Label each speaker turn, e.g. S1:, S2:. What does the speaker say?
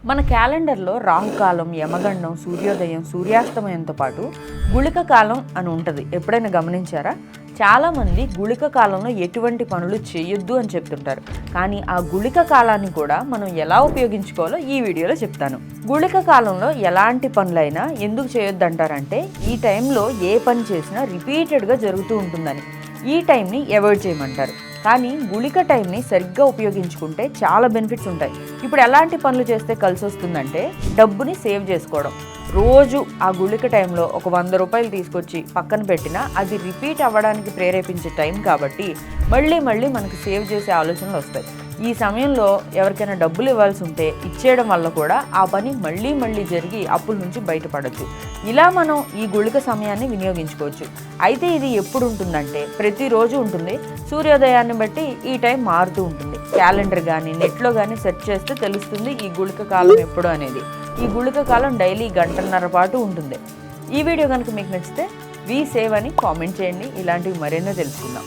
S1: మన క్యాలెండర్లో రాహుకాలం, యమగండం, సూర్యోదయం, సూర్యాస్తమయంతో పాటు గుళిక కాలం అని ఉంటుంది. ఎప్పుడైనా గమనించారా? చాలామంది గుళిక కాలంలో ఎటువంటి పనులు చేయొద్దు అని చెప్తుంటారు. కానీ ఆ గుళిక కాలాన్ని కూడా మనం ఎలా ఉపయోగించుకోవాలో ఈ వీడియోలో చెప్తాను. గుళిక కాలంలో ఎలాంటి పనులైనా ఎందుకు చేయొద్దు అంటారంటే, ఈ టైంలో ఏ పని చేసినా రిపీటెడ్గా జరుగుతూ ఉంటుందని. ఈ టైంని అవాయిడ్ చేయమంటారు. కానీ గుళిక టైంని సరిగ్గా ఉపయోగించుకుంటే చాలా బెనిఫిట్స్ ఉంటాయి. ఇప్పుడు ఎలాంటి పనులు చేస్తే కలిసి వస్తుందంటే, డబ్బుని సేవ్ చేసుకోవడం. రోజు ఆ గుళిక టైంలో ఒక 100 రూపాయలు తీసుకొచ్చి పక్కన పెట్టినా అది రిపీట్ అవ్వడానికి ప్రేరేపించే టైం కాబట్టి మళ్ళీ మనకు సేవ్ చేసే ఆలోచనలు వస్తాయి. ఈ సమయంలో ఎవరికైనా డబ్బులు ఇవ్వాల్సి ఉంటే ఇచ్చేయడం వల్ల కూడా ఆ పని మళ్ళీ జరిగి అప్పుల నుంచి బయటపడచ్చు. ఇలా మనం ఈ గుళిక సమయాన్ని వినియోగించుకోవచ్చు. అయితే ఇది ఎప్పుడు ఉంటుందంటే ప్రతిరోజు ఉంటుంది. సూర్యోదయాన్ని బట్టి ఈ టైం మారుతూ ఉంటుంది. క్యాలెండర్ కానీ నెట్లో కానీ సెర్చ్ చేస్తే తెలుస్తుంది ఈ గుళిక కాలం ఎప్పుడు అనేది. ఈ గుళిక కాలం డైలీ 1.5 పాటు ఉంటుంది. ఈ వీడియో కనుక మీకు నచ్చితే వి సేవ్ అని కామెంట్ చేయండి. ఇలాంటివి మరెన్నో తెలుసుకుందాం.